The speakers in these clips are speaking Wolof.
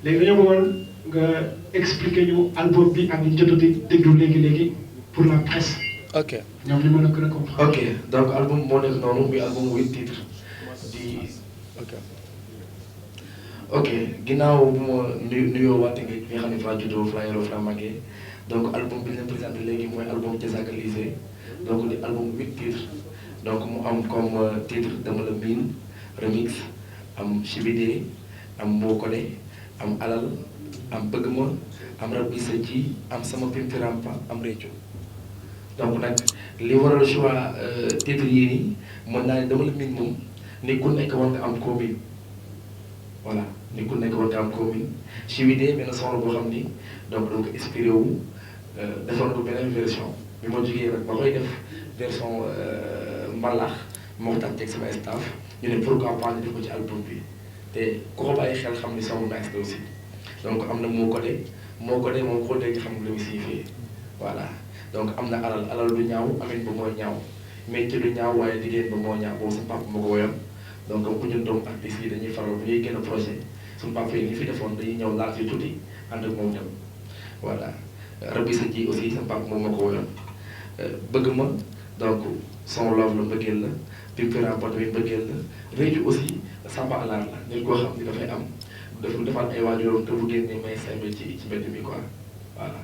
léegi dañoo bëggoon nga expliquer ñu album bi ak li ñu jot a déglu léegi pour la presse. ok ñoom ñu mën a gën a comprendre. ok donc album moo nekk noonu muy album 8 titres di. ok ginnaaw bu ma nuyoo waate nga fi nga xam ne fa juddoo fa yaroo fa màggee donc album bi ñu leen présenté léegi mooy album Diazaka Lisé donc di album 8 titres donc mu am comme titre dama la miin remix am Chibidé am Mbo Kodé am Alal am Bëgg Ma am Rabbi Sa Ji am Sama Pimpirampa am Réccu donc nag li waral choix titres yii nii mën naa ne dama la miin moom ni ku nekk war nga am koo miin voilà ni ku nekk war nga am koo miin Chibidé benn son boo xam ni donc dama ko inspiré wu defoon ko beneen version bi ma jógee nag ba koy def version mbalax moo ko tax teg sama staff ñu ne pourquoi pas ñu def ko ci album bi te ku ko bàyyi xel xam ni son nice la aussi donc am na Mbo Kodé moom koo dégg xam lu muy siifee voilà donc am na alal du ñaaw amin ba mooy ñaaw métier du ñaaw waaye liggéey ba moo ñaaw boobu suñu papa moo ko woyoon donc bu ñun doomu artistes yi dañuy faral bu ñuy génn projet suñu papa yi ni fi defoon dañuy ñëw laal ci tuuti ànd ak moom dem voilà Rabbi Sa Ji aussi sama papa moom moo ko woyoon Bëgg Ma donc son love la mbëggeel la Pimpirampa tamit mbëggeel la Réccu aussi Samba Alaar la nit koo xam ni dafay am dafa defal ay waajuram te bu génnee may sembe ci mbedd mi quoi voilà.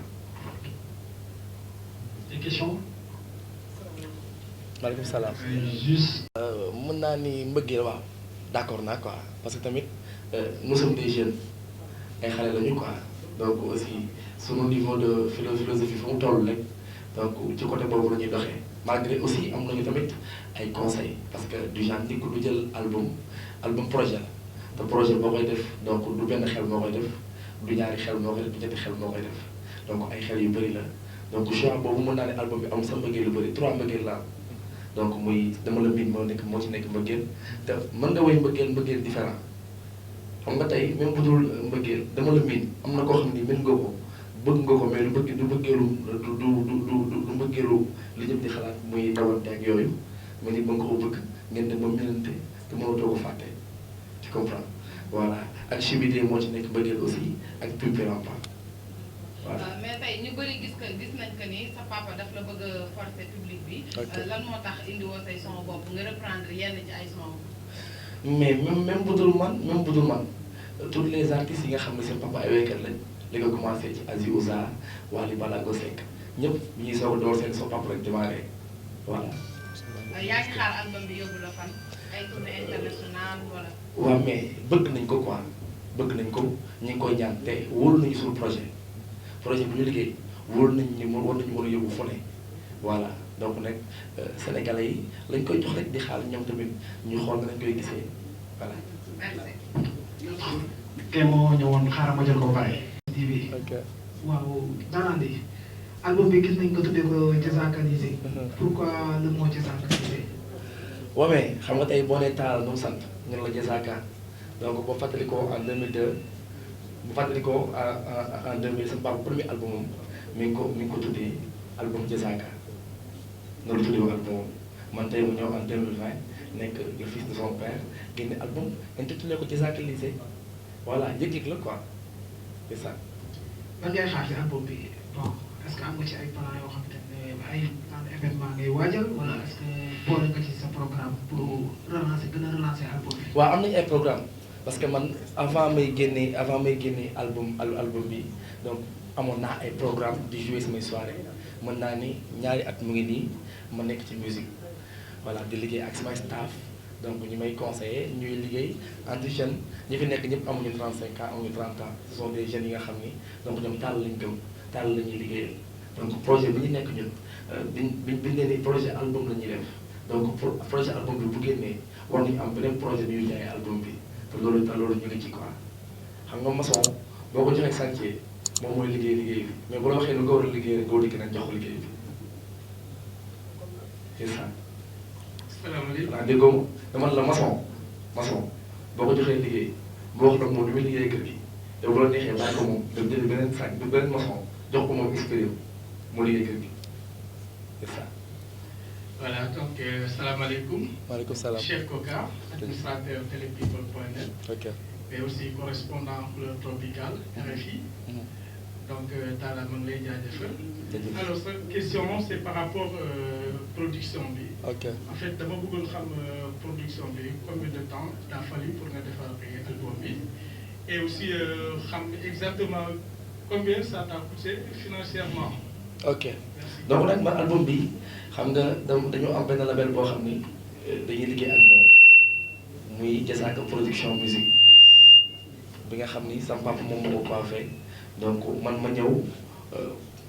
des questions. maaleykum salaam. juste. mën naa ni mbëggeel waaw d'accord naa quoi parce que tamit nous sommes des jeunes ay xale lañu quoi donc aussi sunu niveau de philosophie fu mu toll rek donc ci côté boobu la ñuy doxee malgré aussi am nañu tamit ay conseils parce que du genre nit ku du jël album projet la te projet boo koy def donc du benn xel moo koy def du ñaari xel moo koy def du ñetti xel moo koy def donc ay xel yu bëri la donc choix boobu mën naa ne album bi am sa mbëggeel lu bëri 3 mbëggeel la donc muy dama la miin moo ci nekk mbëggeel te mën nga woy mbëggeel différent xam nga tey même bu dul mbëggeel dama la miin am na koo xam ni mën nga ko bëgg nga ko mais du mbëggeelu du mbëggeelu li ñëpp di xalaat muy dawante ak yooyu mais nit ba nga ko bëgg ngeen dem ba melante te mënatoo ko fàtte tu comprends voilà ak Chibidé moo ci nekk mbëggeel aussi ak Pimpirampa voilà. mais tey ñu bëri gis nañ que ni sa papa daf la bëgg a forcer public bi. lan moo tax indiwoo say son bopp nga reprendre yenn ci ay son. mais même bu dul man tous les artistes yi nga xam ne seen papa ay waykat lañ li nga commencé ci Aziz Ouza Wally Ballago Seck ñëpp ñuy soog a door seen son papa rek démarré voilà. yaa ngi xaar album bi yóbbu la fan ay tournée internationale wala. waaw mais bëgg nañ ko quoi bëgg nañ ko ñu ngi koy ñaan te wóolu nañu suñu projet bu ñu liggéey wóolu nañ ñu war nañu mën a yóbbu fu ne voilà donc nag sénégalais yi lañ koy jox rek di xaar ñoom tamit ñu xool na lañ koy gisee voilà. merci. kay moo ñëwoon xaaral ma jël ko pare. TV. ok waaw daanaka de album bi gis nañ ko tuddee ko Diazaka Lisé. pourquoi le mot Diazaka Lisé. waaw mais xam nga tey boo nee taal nu mu sant ñu ne la Diazaka donc boo fàttalikoo en 2002 bu fàttalikoo en 2000 sama papa premier album mi ngi ko tuddee album Diazaka noonu la tuddee woon album man tey mu ñëw en 2020 nekk le fils de son père génne album intitulé ko Diazaka Lisé voilà yëg-yëg la quoi c'est ça. ban ngay xaar ci album bi bon est-ce que am nga ci ay plans yoo xamante ne ay plan événement ngay waajal wala est-ce que boole nga ci sa programme pour gën a relancer album bi. waaw am nañu ay programme parce que man avant may génne album bi donc amoon naa ay programme di jouer samay soirée mën naa ni ñaari at mu ngi nii ma nekk ci musique voilà di liggéey ak samay staff donc ñu may conseiller ñuy liggéey entre jeunes ñi fi nekk ñëpp amuñu 35 ans amuñu 30 ans ce sont des jeunes yi nga xam ni donc ñoom tàll lañ gëm tàll la ñuy liggéeyal donc projet bi ñu nekk ñun biñ nee ni projet album la ñuy def donc projet album bi bu génnee war nañu am beneen projet bi ñuy jaayee album bi te loolu ñu ngi ci quoi xam nga maçon boo ko joxee chantier moom mooy liggéey bi mais bu la waxee lu nga war a liggéey rek boo dikkee nag jox ko liggéey bi c'est ça. salaamaaleykum. waaw déggoo dama la maçon boo ko joxee liggéey boo wax nag moom li muy liggéey kër gi te bu la neexee bàyyi ko moom dem jëli beneen maçon jox ko moom expérience mu liggéey kër gi c'est ça. Voilà, donc salam alaikum. Maaleykum salaam. Cheikh Koka, administrateur telepeople.net. ok et aussi correspondant couleur tropicale RFI. Donc Talla ma ngi lay jaajëfal. Alors sa question c'est par rapport production bi. ok En fait dama bëggoon xam production bi combien de temps il a fallu pour nga defar album bi et aussi xam exactement combien ça t'a coûté financièrement. ok donc nag man album bi xam nga dañoo am benn label boo xam ni dañuy liggéey ak moom muy Diazaka production musique bi nga xam ni sama papa moom moo ko coiffé donc man ma ñëw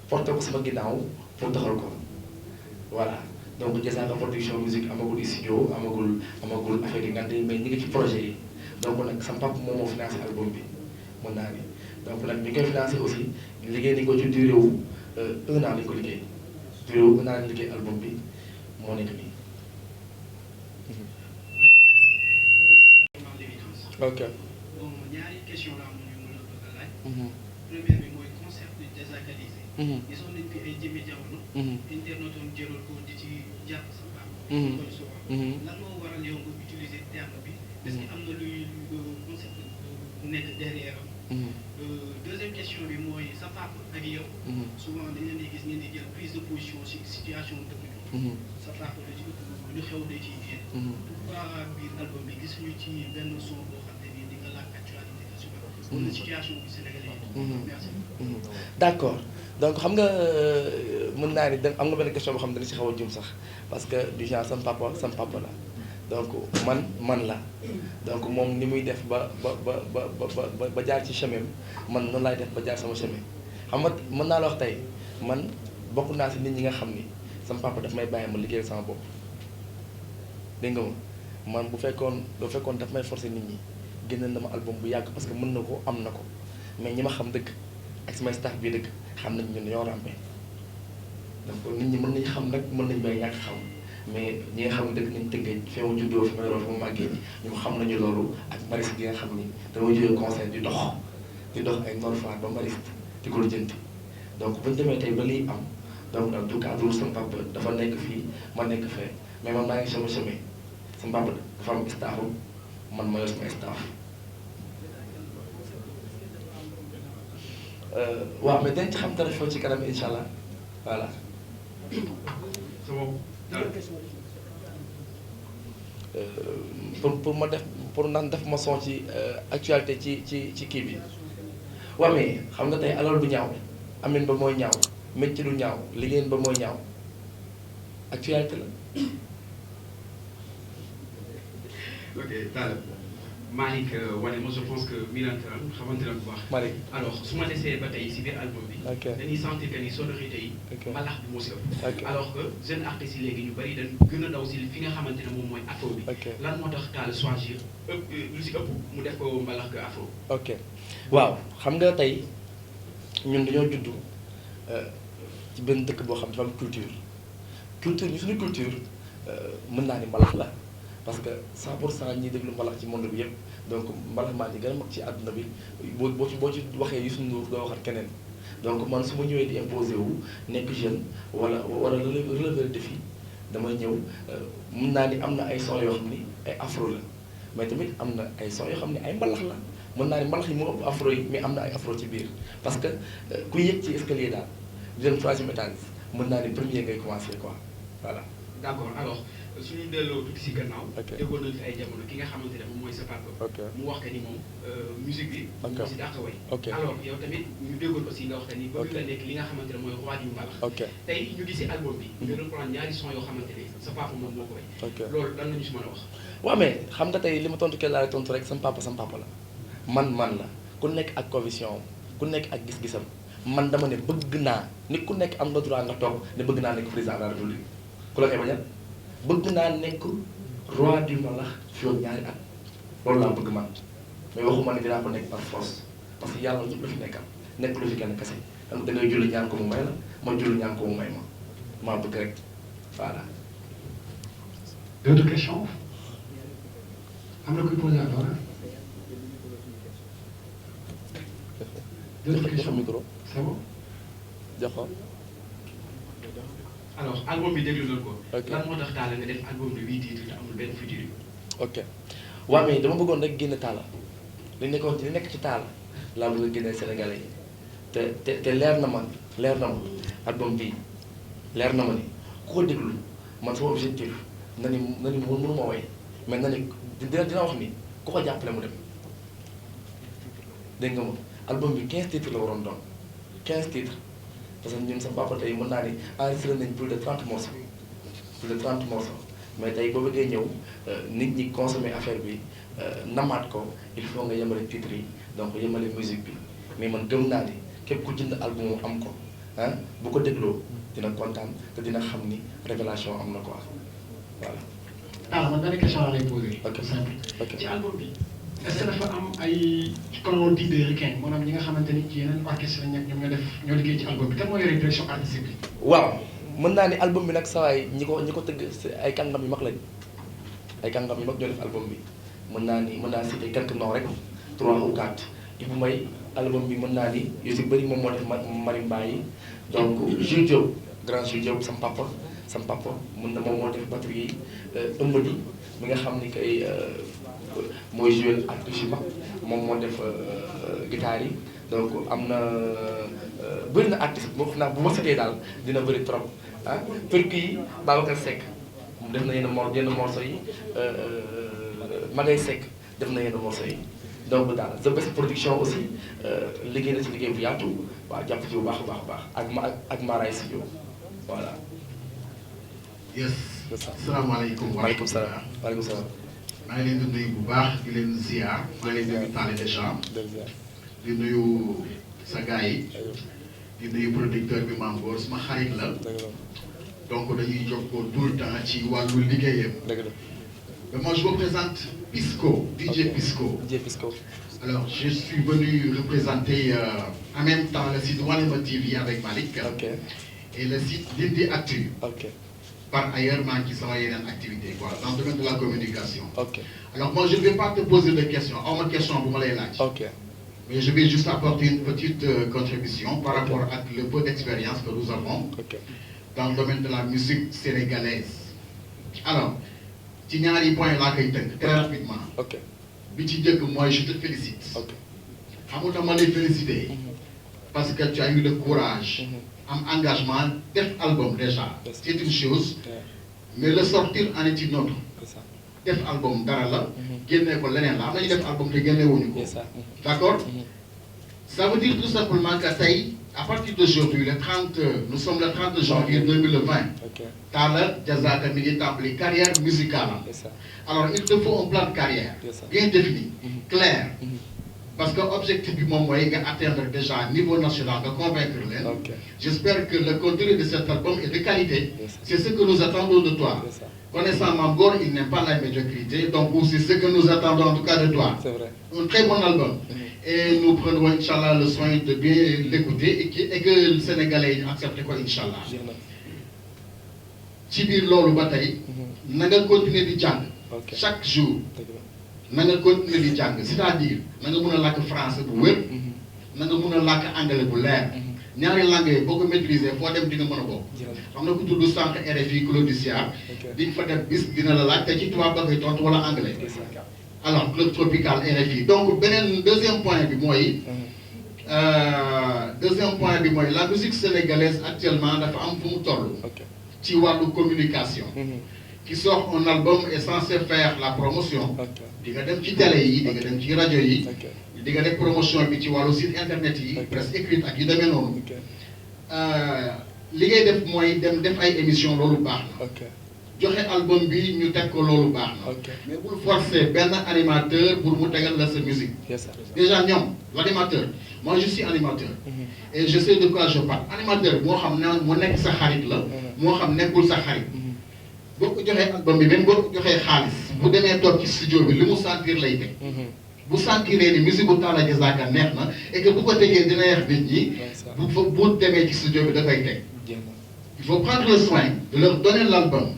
porté ko sama ginnaaw pour doxal ko voilà donc Diazaka production musique amagul studio amagul affaire yi nga xam mais ñu ngi ci projet yi donc nag sama papa moom moo financé album bi mën naa ni donc nag bi ñu koy financé aussi liggéey nañu ko ci durée wu 1 an lañu ko liggéey durée wu 1 an lañu liggéey album bi moo nekk nii. ok. bon ñaari question la am ñu mën a bëgg a laaj. première bi mooy concept désacralisé. gisoon nañ fi ay jëmmi jamono. internet doon jëloon ko di ci jàpp sa baax. loolu souvent. lan moo waral yow nga utiliser terme bi. est-ce que am na luy concept bu nekk derrière am. deuxième question bi mooy sa papa ak yow. souvent dañ leen di gis ngeen di jël prise de position ci situation dëkk bi. sa papa la ci ëpp lu xew day ciy génn. pourquoi biir album bi gisuñu ci benn son boo xam ne nii di nga laaj actualité bi suba. wala situation bi sénégalais yi. merci. d'accord donc xam nga mën naa ni am nga benn question boo xam ne dañu si xaw a jum sax parce que du genre sam papa la donc man la donc moom ni muy def ba jaar ci chemin man noonu laay def ba jaar sama chemin xam nga mën naa la wax tey man bokk naa si nit ñi nga xam ni sama papa daf may bàyyi ma liggéey sama bopp dégg nga man bu fekkoon daf may forcer nit ñi génn na ma album bu yàgg parce que mën na ko am na ko mais ñi ma xam dëgg ak samay staff bi dëgg xam nañ ñun ñoo ràmpee donc nit ñi mën nañ xam nag mën nañ bay ñàkk xam mais ñi nga xam dëgg nañ tëggee fi ma juddoo fi ma yoroo fi ma màggee ñu xam nañu loolu ak Mariste gi nga xam ni dama jógee concert di dox ay Nord Foire ba Mariste di ko lijjanti donc buñu demee tey ba lii am donc nag du cadre sama papa dafa nekk fii ma nekk fee mais man maa ngi sama chemin sama papa dafa am staff man ma yor sama staff waaw mais dañ ci xam dara foofu ci kanam incha allah voilà. pour ma def pour ndax def ma son ci actualité ci kii bi waaw mais xam nga tey alal bu ñaaw amin ba mooy ñaaw métti lu ñaaw liggéeyin ba mooy ñaaw actualité la. ok Talla Malick wane moi je pense que milante la xamante na bu baax. Malick alors su ma desee ba tey si biir album bi. ok dañuy sentir que ni sonorité yi. ok mbalax bi moo si ëpp. ok alors que jeunes artistes yi léegi ñu bari dañ gën a daw si fi nga xamante ne moom mooy afro bi. ok lan moo tax Talla choisir lu si ëpp mu def ko mbalax que afro. ok waaw xam nga tey ñun dañoo juddu ci benn dëkk boo xam dafa am culture ñu suñu culture mën naa ni mbalax la parce que 100% ñiy déglu mbalax ci monde bi yëpp donc mbalax maa ñi gën a mag ci àdduna bi boo ci waxee Youssou Ndour doo waxat keneen donc man su ma ñëwee di imposer wu nekk jeune wala relever défi damay ñëw mën naa ni am na ay son yoo xam ni ay afro la mais tamit am na ay son yoo xam ni ay mbalax la mën naa ni mbalax yi moo ëpp afro yi mais am na ay afro ci biir parce que ku yëg ci escalier daal di dem 3e étage mën naa ni premier ngay commencer quoi voilà. d'accord alors suñu delloo tuuti si gannaaw. ok déggoon nañu fi ay jamono ki nga xamante ne moom mooy sa papa. ok mu wax que ni moom musique bi. ok moo si dàq way. ok alors yow tamit ñu déggoon aussi nga wax que ni bëgg nga nekk li nga xamante ne mooy roi du mbalax. ok tey ñu gis si album bi. nga reprendre ñaari son yoo xamante ne sa papa moom moo ko way. ok loolu lan la ñu si mën a wax. waaw mais xam nga tey li ma tontu kee laa tontu rek sama papa la man la ku nekk ak conviction ku nekk ak gis-gisam man dama ne bëgg naa nit ku nekk am nga droit nga toog ne bëgg naa nekk président de la république ku la koy bañal bëgg naa nekk roi du mbalax fi yoon ñaari at loolu laa bëgg man mais waxuma ne dinaa ko nekk par force parce que yàlla ñëpp la fi nekkal nekk lu fi kenn kese da ngay julli ñaan ko mu may la ma julli ñaan ko mu may ma maa bëgg rek voilà. D'autres questions? Am na kuy posé alors? D'autres questions? micro C'est bon? jox ko. alors album bi déglu nañu ko. ok lan moo tax Talla nga def album de 8 titres te amul benn futur. ok waaw mais dama bëggoon rek génn Talla li nekkoon ci li nekk ci taal laa bëgg a génneel Sénégalais yi te leer na ma album bii leer na ma ni ku ko déglu man sama objectif na ni mënu ma woy mais na ni dina wax ni ku ko jàppale mu dem dégg nga ma album bi 15 titres la waroon doon 15 titres parce que ñun sa papa tey mën naa ni enregistré nañ plus de 30 morceaux mais tey boo bëggee ñëw nit ñi consommer affaire bi namaat ko il faut nga yemale titres yi donc yemale musique bi mais man gëm naa ni képp ku jënd album am ko ah bu ko dégloo dina kontaan te dina xam ni révélation am na quoi voilà. alors man benn question laa lay posé. ok simple. ok ci album bi est-ce que dafa am ay comme on dit des requins maanaam ñi nga xamante ni ci yeneen orchestre lañ nekk ñoom ñoo liggéey ci album bi kan moo yore direction artistique bi. waaw mën naa ni album bi nag sawaay ñi ko tëgg ay kàngam yu mag lañ ay kàngam yu mag ñoo def album bi mën naa citer quelques noms rek 3 ou 4 Ibou Mbaye album bi mën naa ni yu si bëri moom moo def marimba yi donc Jules Diop grand Jules Diop sam papa mën na moom moo def batterie yi ëmbadi mi nga xam ni kay mooy joué ak yu mag moom moo def guitare yi donc am na bëri na artiste boo xam naa bu ma setee daal dina bëri trop ah percu yi Babacar Seck def na yenn morceau yi Magay Seck def na yenn morceau yi donc daal The Best Production aussi liggéey na ci liggéey bu yaatu waaw jàpp ci bu baax a baax ak Maraay Studio voilà. yes. salaamaaleykum. waaleykum salaam. maa ngi leen di nuyu bu baax di leen ziar. maa ngi leen di nuyu Talla Deschamps. di nuyu sa gars yi. di nuyu producteur bi Mame Gor sama xarit la. donc dañuy jokkoo tout le temps ci wàllu liggéeyam. mais moi je me présente Pisco, DJ Pisco. DJ Pisco. Alors je suis venu représenter en même temps le site Wanema TV avec Malik. Ok. Et le site Dindi Actu. Ok. Par ailleurs, moi qui sont une activité quoi, dans le domaine de la communication. Ok. Alors moi je ne vais pas te poser de questions. Ma question pour me les lâcher. Ok. Mais je vais juste apporter une petite contribution par rapport à le peu d'expérience que nous avons dans le domaine de la musique sénégalaise. Alors, ci ñaari point laa koy tënk très rapidement. Ok. bi ci njëkk mooy je te félicite. Ok. xam nga ma lay féliciter. parce que tu as eu le courage. am engagement def album déjà. c'est une chose. mais le sortir en est une autre. def album dara la. génne ko leneen la am nañu def album te génne wuñu ko. d'accord. ça veut dire tout simplement que tey à partir d'aujourd'hui nous sommes le 30 janvier 2020. Talla Diazaka mi ngi tàmbali carrière musicale. Alors il te faut un plan de carrière. bien défini. clair. parce que objectif bi moom mooy nga atteindre déjà niveau national nga convaincre leen. j'espère que le contenu de cet album est de qualité. c'est ce que nous attendons de toi. Connaissant Mame Gor, il n'aime pas la médiocrité, donc c'est ce que nous attendons en tout cas de toi. C'est vrai. Un très bon album. Et nous prenons, Inch'Allah, le soin de bien l'écouter et que le Sénégalais accepte quoi, Inch'Allah. ci biir loolu ba tey na nga continuer di jàng. chaque jour na nga continuer di jàng c'est-à-dire na nga mën a làkk français bu wér. na nga mën a làkk anglais bu leer. ñaari langue yi boo ko maîtriser foo dem di nga mën a bokk. xam na ku tudd sànq RFI Claude Siard. di nga fa def bis dina la laaj te ci tubaab ba koy tontu wala anglais. alors club tropical RFI donc beneen deuxième point bi mooy. la musique sénégalaise actuellement dafa am fu mu toll. ci wàllu communication. qui sort un album est censé faire la promotion. di nga dem ci télé yi di nga dem ci rajo yi. di nga def promotion bi ci wàllu site internet yi. presse écrite ak yu demee noonu. li ngay def mooy dem def ay émission loolu baax na. joxe album bi ñu teg ko loolu baax na. mais bul forcer benn animateur pour mu tegal la sa musique. déjà ñoom l'animateur moi je suis animateur. et je sais de quoi je parle animateur moo xam ne mu nekk sa xarit la. moo xam nekkul sa xarit. boo ko joxee album bi même boo ko joxee xaalis. bu demee toog ci studio bi li mu sentir lay teg. bu sentiree ni musique bu Talla Diazaka neex na et que bu ko tegee dina yeex nit ñi. bu demee ci studio bi da koy teg. il faut prendre le soin de leur donner l'album.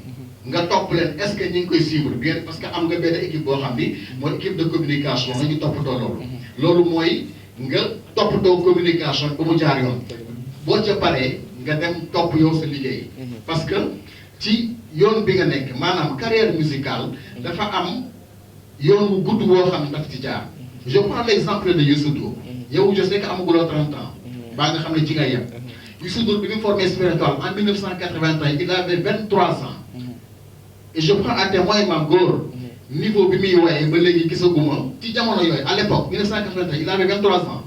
nga topp leen est-ce que ñu ngi koy suivre bien parce que am nga benn équipe boo xam ni mooy équipe de communication nga ñu toppatoo loolu. loolu mooy nga toppatoo communication ba mu jaar yoon. boo ca paree nga dem topp yow sa liggéey. parce que ci yoon bi nga nekk maanaam carrière musicale dafa am yoon bu gudd boo xam ne daf ci jaar. je prends l'exemple de Youssou Ndour. yow je sais que amaguloo 30 ans. baa nga xam ne ci nga yem. Youssou Ndour bi mu formé spirituel en 1981 il avait 23 ans. et je prends à témoin Mame Gor. niveau bi muy woyee ba léegi gisaguma ci jamono yooyu à l'époque 1981 il avait 23 ans.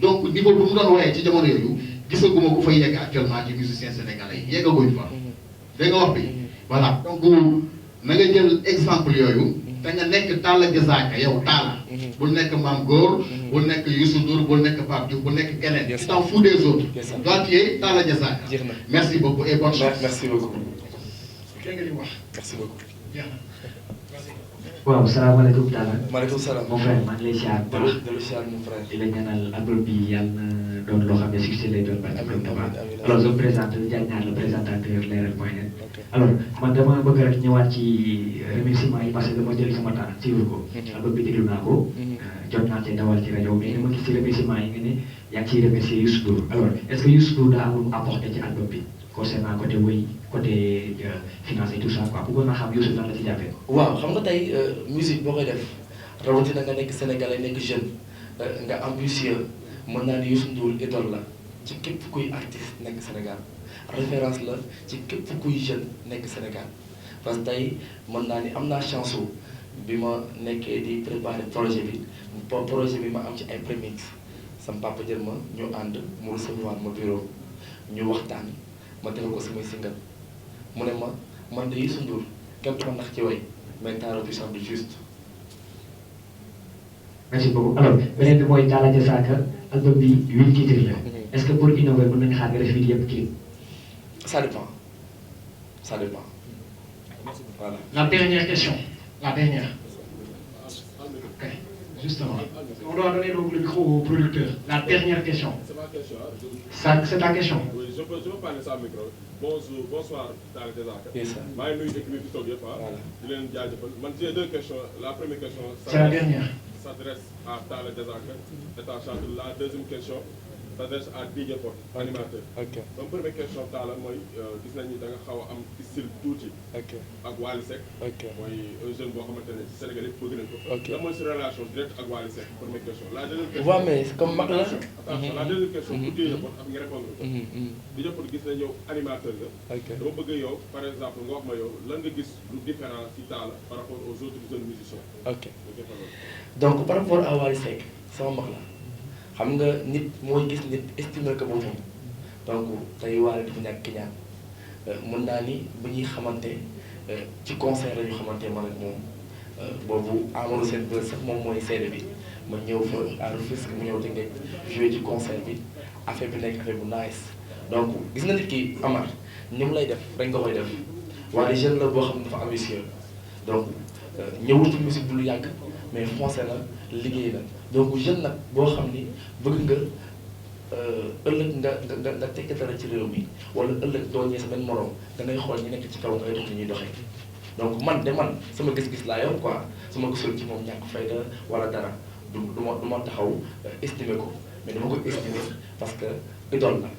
donc niveau bi mu doon woyee ci jamono yooyu gisaguma ku fay yegg actuellement ci musiciens sénégalais yi yeggaguñ fa. da nga wax bi voilà donc na nga jël exemple yooyu. te nga nekk Talla Diazaka yow Talla. bul nekk Mame Gor. bul nekk Youssou Ndour bul nekk Pape Diouf bul nekk keneen. tu t'en fous des autres. toi tu es Talla Diazaka. merci beaucoup et bonne chance. merci beaucoup. dégg nga li mu wax. merci beaucoup. jeex na. waaw salaamaaleykum Talla. maaleykum salaam. mon frère maa ngi lay siyaar bu baax. de siyaar mon frère. di la ñaanal album bi yàlla na doon loo xam ne succès lay doon. amiin alors je me présente Diagne Niang le présentateur Leral.net. alors man dama bëgg rek ñëwaat ci remerciement yi parce que dama jël sama temps suivre ko. album bi déglu naa ko. jot naa cee dawal ci rajo mais dama gis ci remerciement yi nga ne yaa ngi ciy remercier Youssou Ndour alors est-ce que Youssou Ndour daa am lu mu apporté ci album bi concernant côté wëy côté finance et tout ça quoi bëggoon naa xam Youssou nan la ci jàppee. waaw xam nga tey musique boo koy def rawatina nga nekk sénégalais nekk jeune nga ambitieux mën naa ni Youssou Ndour idole la ci képp kuy artiste nekk Sénégal référence la ci képp kuy jeune nekk Sénégal parce que tey mën naa ni am naa chance bi ma nekkee di préparer projet bi ma am ci ay premix sama papa jël ma ñu ànd mu recevoir ma bureau ñu waxtaan ma defal ko samay single mu ne ma man de Youssou Ndour kenn du ma nax ci way mais Talla du chant du juste. merci beaucoup alors beneen bi mooy Talla Diazaka album bi 8 titres la. est-ce que pour innover mën nañu xaar nga def 8 yëpp clip. ça dépend voilà. La dernière question. La dernière. Ok, justement. On doit donner donc le micro au producteur. La dernière question. C'est ma question. Ça, c'est ta question. Oui, je peux parler sans micro. Bonsoir, Talla Diazaka. Yes, sir. maa ngi nuyu équipe bi toog yëpp di leen jaajëfal man j'ai 2 questions. La première question. C'est la dernière. S'adresse à Talla Diazaka, étant chanteur. La deuxième question s'adresse à DJ Pod, animateur. ok donc première question Talla mooy gis nañu da nga xaw a am style tuuti. ok ak Wally Seck. ok mooy un jeune boo xamante ne Sénégal yëpp bëgg nañ ko. ok lan mooy sa relation directe ak Wally Seck première question. La deuxième question waaw mais comme mag la. attention la deuxième question. pour DJ Pod ak nga répondre ko. DJ Pod gis nañ yow animateur nga. ok dama bëgg yow par exemple nga wax ma yow lan nga gis lu différent ci Talla par rapport aux autres jeunes musiciens. ok donc par rapport à Wally Seck sama mag la xam nga nit mooy gis nit estimer ko boppam donc tey Wally dafa ñàkk ki ñaan mën naa ni bu ñuy xamante ci concert la ñu xamante man ak moom boobu Amadou Sène Bër sax moom mooy seede bi ma ñëw fa à Rufisque mu ñëw te nga joué ci concert bi affaire bi nekk affaire bu nice donc gis nga nit ki Amar ni mu lay def rek nga koy def waaye jeune la boo xam ne dafa ambitieux donc ñëwul ci musique bu lu yàgg mais foncé na liggéey na donc jeune nag boo xam ni bëgg nga ëllëg nga tekki dara ci réew mi wala ëllëg doo ñëwee sa benn morom da ngay xool ñi nekk ci kaw ngay dox ni ñuy doxee donc man sama gis-gis laa yor quoi su ma gisul ci moom ñàkk fayda wala dara du ma taxaw estimer ko mais dama ko estimer parce que idole la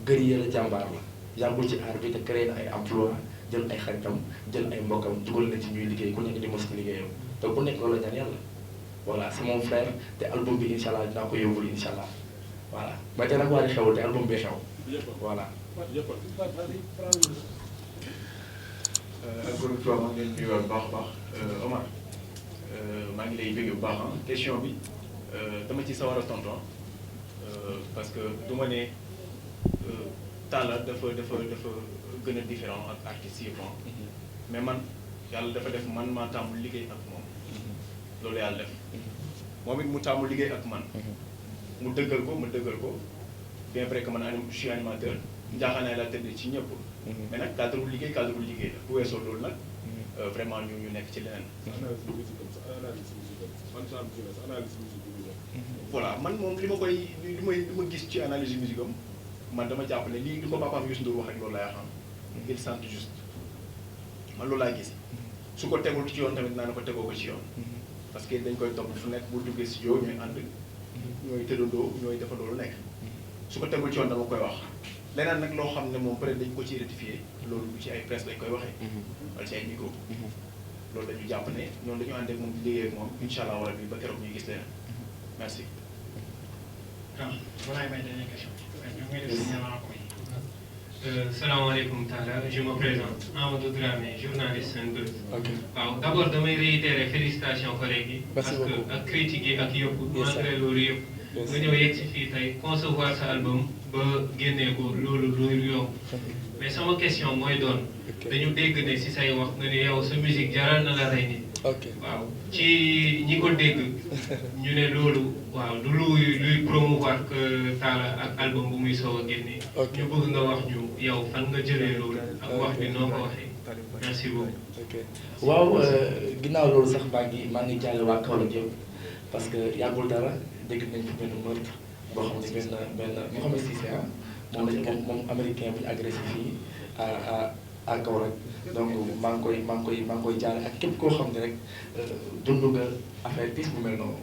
guerrier la jàmbaar la yàggul ci aar bi te créé na ay emploi jël ay xaritam jël ay mbokkam dugal na ci ñuy liggéey ku nekk di mos ci liggéeyam te ku nekk loolu la ñaan yàlla voilà c'est mon frère te album bi incha allah dinaa ko yóbbul incha allah voilà ba tey nag waa di xewul te album bi xew voilà. encore une fois maa ngi leen nuyuwaat bu baax a baax Omar maa ngi lay bëgg bu baax question bi dama ci sawar a tontu parce que du ma ne Talla dafa gën a différent ak artistes yi mais man yàlla dafa def man maa tàmmul liggéey ak moom loolu yàlla def moom it mu tàmmul liggéey ak man mu dëggal ko ma dëggal ko bien vrai que man je suis animateur njaaxaanaay laa tëdd ci ñëpp mais nag cadre liggéey la bu weesoo loolu nag vraiment ñu nekk ci leneen voilà man moom li ma gis ci analyse musique am man dama jàpp ne lii li ko papaam Youssou Ndour wax rek loolu laay xam il chante juste man loolu laay gis su ko tegul ci yoon tamit naa ne ko tegoo ko ci yoon parce que dañ koy topp fu nekk bu duggee si yow ñooy ànd ñooy tëddandoo ñooy defandoo lu nekk su ko tegul ci yoon dama koy wax leneen nag loo xam ne moom peut-être dañ ko ci rectifier loolu ci ay presse lañ koy waxee wala ci ay micro loolu dañu jàpp ne ñoom dañu ànd ak moom di liggéey ak moom incha allah wala bi ba keroog ñuy gis leneen merci. Voilà ma dernière question. Salam alaikum Tala, je me présente, Amadou Dramé, journaliste Sen2. Waaw d'abord damay réitérer félicitations collègues yi. parce que ak critiques yi ak yëpp malgré loolu yëpp. nga ñëw yegg si fii tey concevoir sa album ba génnee ko loolu lu yomb. mais sama question mooy doon dañu dégg ne si say wax nga ne yow sa musique jaral na la rey nit. waaw ci ñi ko dégg ñu ne loolu waaw du luy promouvoir que Talla ak album bu muy soog a génne. ñu bëgg nga wax ñu yow fan nga jëlee loolu ak wax bi noo ko waxee. merci beaucoup. waaw ginnaaw loolu sax maa ngi jaale waa Kaolack yëpp parce que yàggul dara dégg nañ fi benn meurtre boo xam ne benn Mouhamed Cissé moom américain bu ñu agressé fii à Kaolack donc maa ngi koy jaale ak képp koo xam ne rek dund nga affaire tiis bu mel noonu.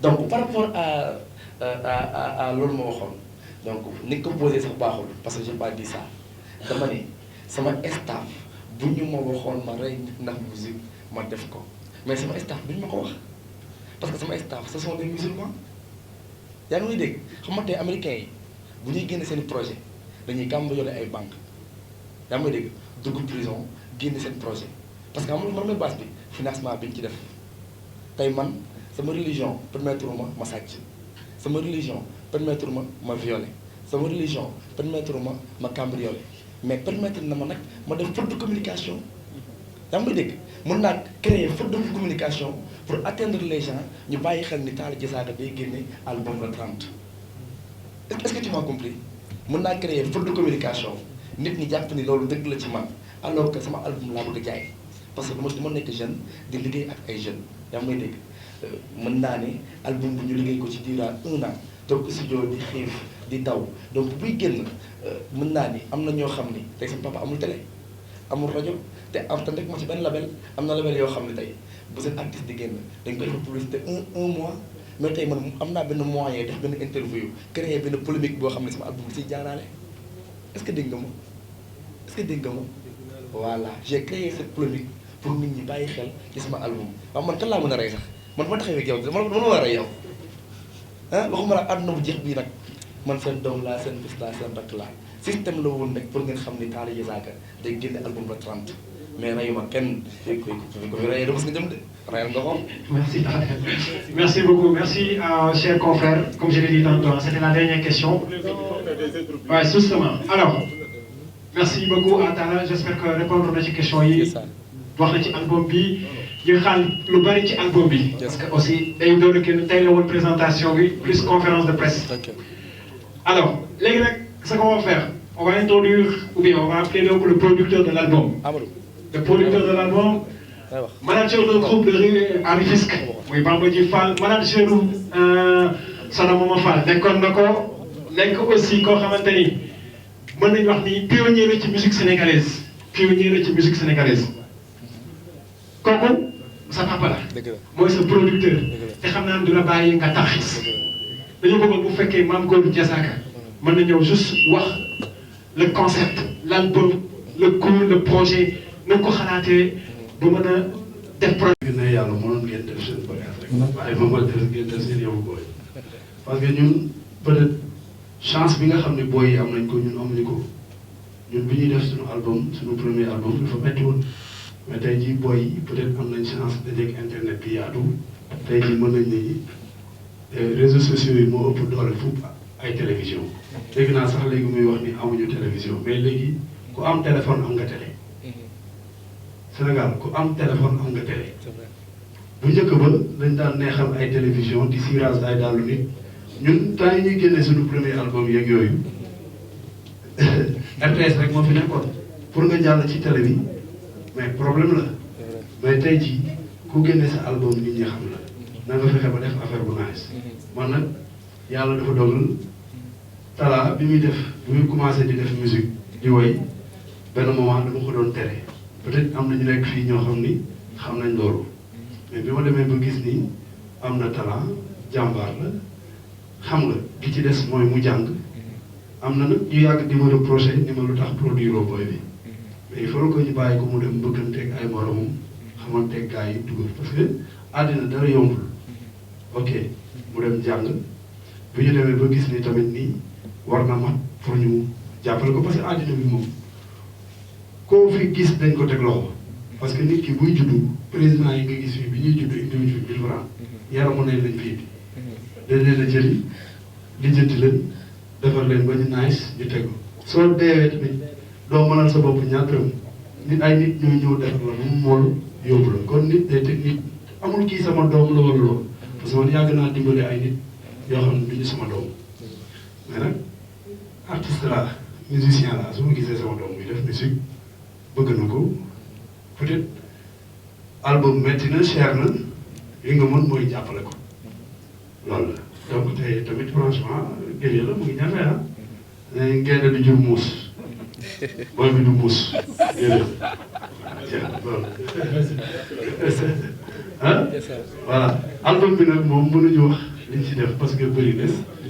donc par rapport à loolu ma waxoon donc ni nga ko posé sax baaxul parce que j'ai pas dit ça dama ne sama staff bu ñu ma waxoon ma rey nit ndax musique ma def ko mais sama staff bu ñu ma ko wax parce que sama staff ce sont des musulmans yaa ngi may dégg xam nga tey américains yi bu ñuy génne seen projet dañuy cambrioler ay banques yaa ngi may dégg dugg prison génne seen projet parce que amul man may base bi financement bi ñu ci def tey man sama religion permettre ma sàcc sama religion permettre ma violer sama religion permettre ma cambrioler mais permettre na ma nag ma def faute de communication yaa ngi may dégg mën naa créer faute de communication pour atteindre les gens ñu bàyyi xel ni Talla Diazaka day génne album le 30 est-ce que tu m'as compris mën naa créer faute de communication nit ñi jàpp ni loolu dëgg la ci man alors que sama album laa bëgg a jaay parce que dama nekk jeune di liggéey ak ay jeunes yaa ngi may dégg mën naa ne album bu ñu liggéey ko ci durant 1 an donc studio di xiif di daw donc buy génn mën naa ni am na ñoo xam ni tey sama papa amul télé amul rajo te rek ma ci benn label am na label yoo xam ne tey bu seen artiste di génn dañ koy def publicité un mois mais tey man am naa benn moyen def benn interview créer benn polémique boo xam ne sama album bi siy jaaraale est-ce que dégg nga ma voilà j'ai créé cette polémique pour nit ñi bàyyi xel ci sama album waaw man kan laa mën a rey sax man ma taxawee ak yow man ma war a rey yow ah waxuma la àdduna bu jeex bii nag man seen doom laa seen bis laa seen rakk laa système la woon rek pour ngeen xam ni Talla Diazaka day génne album le 30 mais reyuma kenn ko fi reyee nga jëm de reyal nga xool. Merci beaucoup. Merci à chers confrères. Comme je l'ai dit tantôt, c'était la dernière question. Ouais, justement. Alors, merci beaucoup à Talla. J'espère que répondre à ces questions yi wax na ci album bi ñu xaal lu bari ci album bi. Parce que aussi day doon kenn tey la woon présentation bi plus conférence de presse. Alors, léegi nag ce qu'on va faire, on va introduire ou bien on va appeler donc le producteur de l'album. Le producteur de l'album, manager de groupe de rue à Rufisque, muy Bamba Ji Fall, manager Soxna Momo Fall, nekkoon na ko nekk aussi koo xamante ni mën nañu wax ni pionnier la ci musique sénégalaise, kooku sa papa la mooy sa producteur te xam naa ne du la bàyyi nga taxis dañu bëggoon bu fekkee Mame Goor Diazaka mën na ñëw juste wax le concept, l'album, le cours, le projet nu ko xalaatee ba mën a def projet. ne yàlla mënoon ngeen def seen bagage rek waaye moom mooy ngeen def seen yow booy parce que ñun peut-être chance bi nga xam ne booy yi am nañ ko ñun amuñu ko ñun bi ñuy def suñu album suñu premier album dafa métti woon mais tey jii booy yi peut-être am nañ chance dajeeg internet bi yaatu tey jii mën nañ ni réseaux sociaux yi moo ëpp doole fu ay télévision dégg naa sax léegi muy wax ni amuñu télévision mais léegi ku am téléphone am nga télé Sénégal ku am téléphone am nga télé bu njëkk ba dañ daan neexal ay télévision di cirage ay dàllu nit ñun temps yi ñuy génnee suñu premier album yeeg yooyu RTS rek moo fi nekkoon pour nga jàll ci télé bi mais problème la mais tey jii ku génne sa album nit ñi xam la na nga fexe ba def affaire bu nice man nag yàlla dafa dogal Talla bi muy commencé di def musique di woy benn moment dama ko doon tere peut-être am na ñu nekk fii ñoo xam ni xam nañ loolu mais bi ma demee ba gis ni am na talent jàmbaar la xam nga gi ci des mooy mu jàng am na nag ñu yàgg di ma reproché ni ma lu tax produire booy bi mais il faut que ñu bàyyi ko mu dem bëgganteeg ay moromam xamanteeg gars yi dugal parce que àddina dara yombul ok mu dem jàng bu ñu demee ba gis ni tamit nii war na mat pour ñu jàppale ko parce que àddina bi moom koo fi gis dañ ko teg loxo parce que nit ki buy juddu président yi nga gis fii bi ñuy juddu indi wuñ fi 1000 francs yaramu nañ lañ fi indi dañ leen a jëli lijjanti leen defar leen ba ñu nice ñu tegu soo deewee tamit doo mënal sa bopp ñaar dërëm nit ay nit ñooy ñëw defar la ba mu mool yóbbu la kon nit day teg nit amul kii sama doom la wala loolu parce que man yàgg naa dimbale ay nit yoo xam ne du ñu sama doom mais nag artiste la musicien la su ma gisee sama doom bi def musique bëgg na ko peut-être album métti na cher na li nga mën mooy jàppale ko loolu la donc tey tamit franchement géej la mu ngi ñafe ah ngeen di jur muus booy bi du muus déedéet loolu ah voilà album bi nag moom mënuñu wax liñ ci def parce que bëri na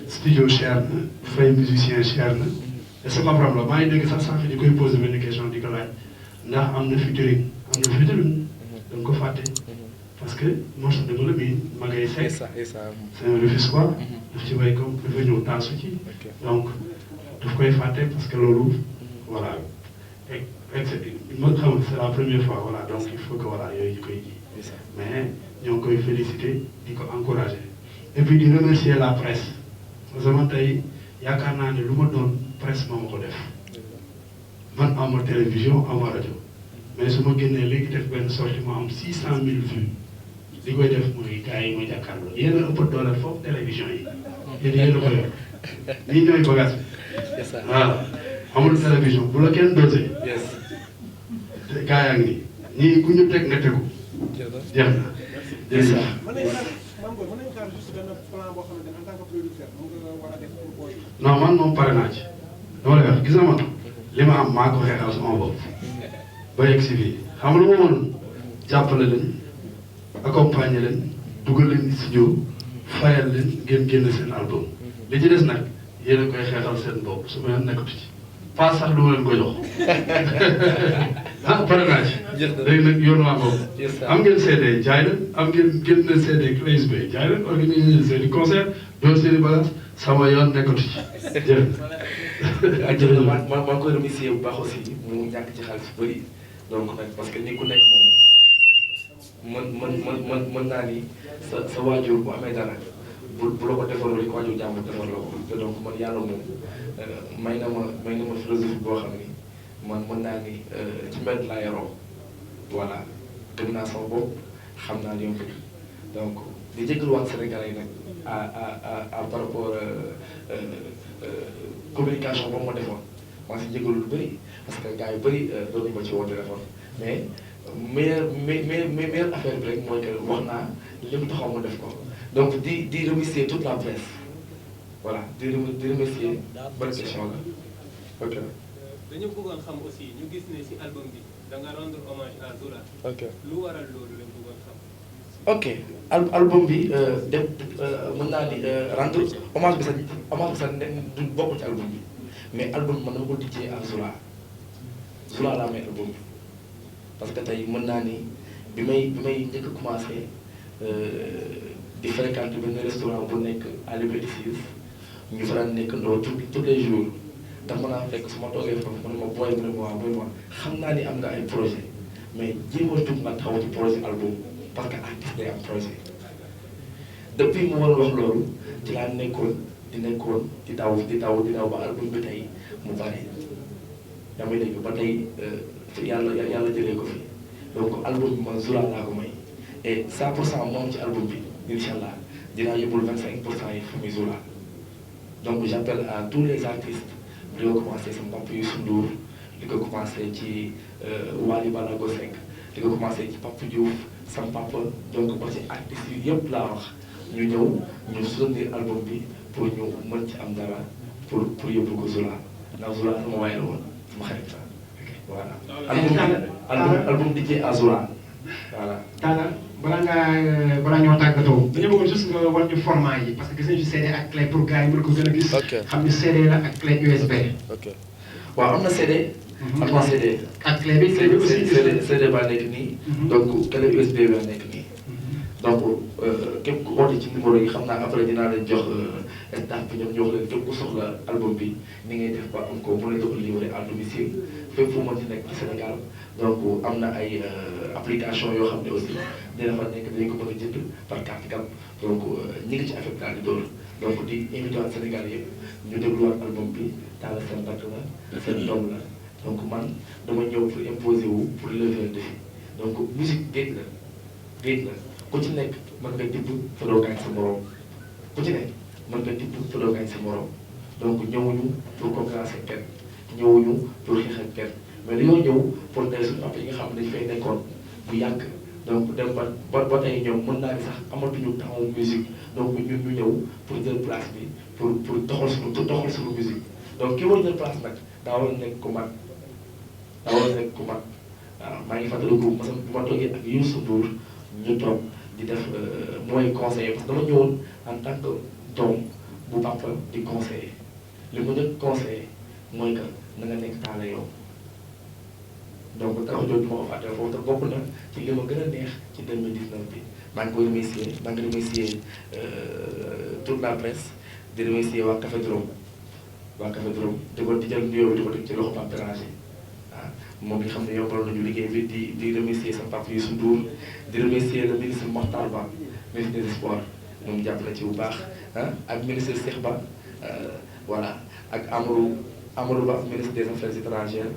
studio cher na fay musicien cher na et c'est pas problème la maa ngi dégg sax sànq di koy posé benn question di ko laaj ndax am na featuring da nga ko fàtte parce que morceau de la bi ma ngay sekk c'est un refus quoi daf ci way comme dafa ñëw taasu ci donc daf koy fàtte parce que loolu voilà ma xam c'est la première fois voilà donc il faut que voilà yooyu ñu koy ji mais ñoo ngi koy féliciter di ko encourager et puis di remercier la presse parce que man tey yaakaar naa ne lu ma doon presse moo ma ko def man am ma télévision am ma rajo mais su ma génnee léegi def benn sortie ma am 600 000 vues li koy def mooy gars yi ma jàkkaarloo yéen a ëpp doole foofu télévision yi yéen a ko yor ñii ñooy bagage bi voilà amul télévision bu la kenn dosé te gars yaa ngi nii ñii ku ñu teg nga tegu jeex na jërëjëf. non man moom pare naa ci dama lay wax gis nga man li ma am maa ko xeexal sama bopp ba yegg si fii xam nga lu ma mën jàppale leen accompagner leen dugal leen studio fayal leen ngeen génn seen album li ci des nag yéen a koy xeexal seen bopp su ma leen nekkatu ci pas sax du ma leen ko jox ah pare naa ci léegi nag yoon waa boobu am ngeen CD jaay leen am ngeen génn CD clés bay jaay leen organiser seen concert doon seen i bagage sama yoon nekkatu ci jërëjëf. ak jërëjëf maa ngi koy remercier bu baax aussi mu ñàkk ci xaalis bu bëri donc nag parce que ni ku nekk moom mën naa ni sa waajur bu amee dara bu la ko defaroo li ko waajur jàmm defar la ko te donc man yàlla moom may na ma philosophie boo xam ni man mën naa ni ci mbedd laa yaroo voilà gëm naa sama bopp xam naa li ma bëgg donc di jégaluwaat Sénégalais yi nag à par rapport communication boobu ma defoon maa si jégalu lu bëri parce que gars yu bëri doon nañu ma ci woo téléphone mais meilleure affaire bi rek mooy que wax naa lépp taxaw ma def ko donc di remercier toute la presse voilà di remercier bonne question la ok. dañu bëggoon xam aussi ñu gis ne si album bi da nga rendre hommage à Zola. ok lu waral loolu lañ bëggoon xam. ok album bi def mën naa ni rendre hommage bi sax du bokk ci album bi mais album bi man dama ko dédié à Zola laa may album bi parce que tey mën naa ni bi may njëkk a commencé di fréquenter benn restaurant bu nekk à Liberté 6 ñu faral nekk ndoo tous les jours ndax mën naa fekk su ma toogee foofu man ma booy mu ne ma booy ma xam naa ni am nga ay projet mais jéemal jug nga taxaw ci projet album parce que artiste day am projet depuis mu war a wax loolu ci laa nekkoon di daw ba album bi tey mu bari yaa may dégg ba tey yàlla jëlee ko fi donc album bi man Zola laa ko may et 100% moom ci album bi incha allah dinaa yóbbul 25% yi famille Zola donc j'appelle à tous les artistes di ko commencé sama papa Youssou Ndour di ko commencé ci Wally Ballago Seck di ko commencé ci Papa Diouf sama papa donc ba ci artistes yi yëpp laa wax ñu ñëw ñu soutenir album bi pour ñu mën ci am dara pour yóbbu ko Zola ndax Zola sama waay la woon sama xarit la voilà. album dédié à Zola voilà. Talla balaa ñoo tàggatoo dañu bëggoon juste nga war ñu format yi parce que gis nañu ci CD ak clé pour gars yi mën ko gën a gis. xam ni CD la ak clé USB. ok waaw am na CD. am na CD. ak clé bi aussi CD baa nekk nii. donc clé USB baa nekk nii. donc képp ku oote ci numéro yi xam naa après dinaa leen jox staff bi ñoom ñu wax leen képp ku soxla album bi ni ngay def ba am ko mën a ko livrer à domicile fépp fu mën ci nekk ci Sénégal donc am na ay application yoo xam ne aussi dina fa nekk dañu ko mën a jënd par carte gab donc ñi ngi ci affaire daal di door donc di invité waat Sénégal yëpp ñu dégluwaat album bi Talla seen rakk la seen doom la donc man dama ñëw pour imposer wu pour lever le défi donc musique géej la ku ci nekk mën nga tibb fa doo gaañ sa morom ku ci nekk mën nga tibb fa doo gaañ sa morom donc ñëwuñu pour concurrencer kenn ñëwuñu pour xeex ak kenn mais dañoo ñëw pour tey suñu papa yi nga xam ne dañ fay nekkoon bu yàgg donc dem ba tey ñoom mën naa ni sax amatuñu temps musique donc ñun ñu ñëw pour jël place bi pour doxal suñu musique donc ki war jël place nag daa war a nekk ku mag waaw maa ngi fàttaliku bu ma toogee ak Youssou Ndour ñu toog di def mooy conseiller parce que dama ñëwoon en tant que doom bu papa di conseiller li mu njëkk conseiller mooy que na nga nekk Talla yow donc tax jooju ma ko fàtte foofu te bokk na ci li ma gën a neex ci 2019 bi maa ngi koy remercier toute la presse di remercier waa Café Drôme di jël nuyoo bi di ko teg ci loxo Pape Béranger moom bi xam ne yombal nañu liggéey bi di remercier sa papa Youssou Ndour di remercier le ministre Mokhtar Ba ministre des sports moom jàpp na ci bu baax ak ministre Cheikh Ba voilà ak Amadou Ba ministre des affaires étrangères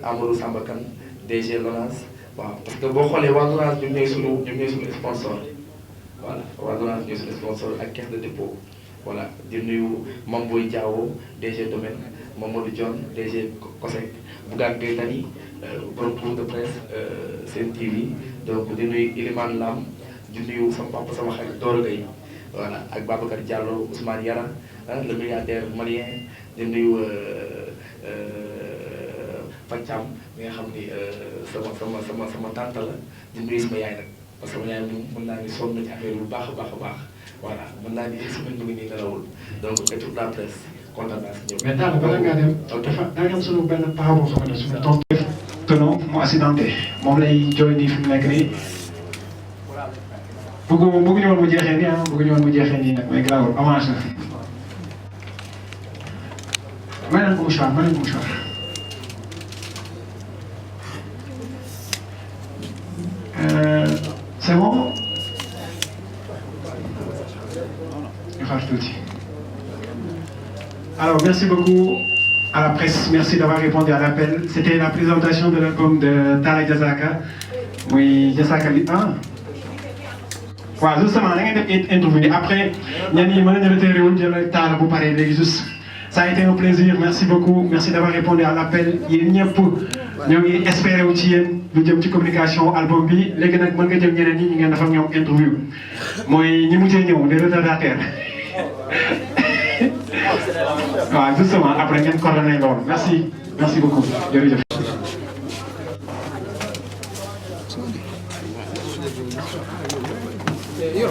Amadou Samba Kane DG LONASE waaw parce que boo xoolee waa LONASE ñoom ñooy suñu sponsor voilà waa LONASE ñooy suñu sponsor ak caisse de dépôt voilà di nuyu Mame Boye Diao DG domaine Mamadou Dione DG COSEC Bougane Gueye Dany borom groupe de presse Sen TV donc di nuyu Ilimane Lam di nuyu sama papa sama xarit Doro Gueye voilà ak Babacar Diallo Ousmane Yara le milliardaire malien di nuyu Fathiam mi nga xam ni sama tante la di nuyu sama yaay nag parce que sama yaay moom mën naa ni sonn na ci affaire bu baax a baax voilà mën naa ni semaine bi ngi nii nelawul donc et toute la presse kontaan naa si ñëw. mais daal bala ngaa dem. dafa da nga am sunu benn paa boo xam ne suñu tontu. tono mu accidenté moom lay jooy nii fi mu nekk nii bëgguñu woon mu jeexee nii bëgguñu woon mu jeexee nii nag mais garaawul avance na. may nañ ko mouchoir c'est bon. ñu xaar tuuti. Alors, merci beaucoup à la presse. Merci d'avoir répondu à l'appel. C'était la présentation de l'album de Talla Diazaka. Oui, Diazaka bi waaw justement da ngay def interview après ñenn ñi mën nañu retiré wu jël Talla bu paree léegi juste. Ça a été un plaisir, merci beaucoup. Merci d'avoir répondu à l'appel. yéen ñëpp ñoo ngi espéré wu ci yéen lu jëm ci communication album bi léegi nag mën nga jëm ñeneen ñi ñu ngeen def ak ñoom interview mooy ñi mujjee ñëw les retardataires. waaw justement après ngeen coordonné loolu merci beaucoup jërëjëf. Yo.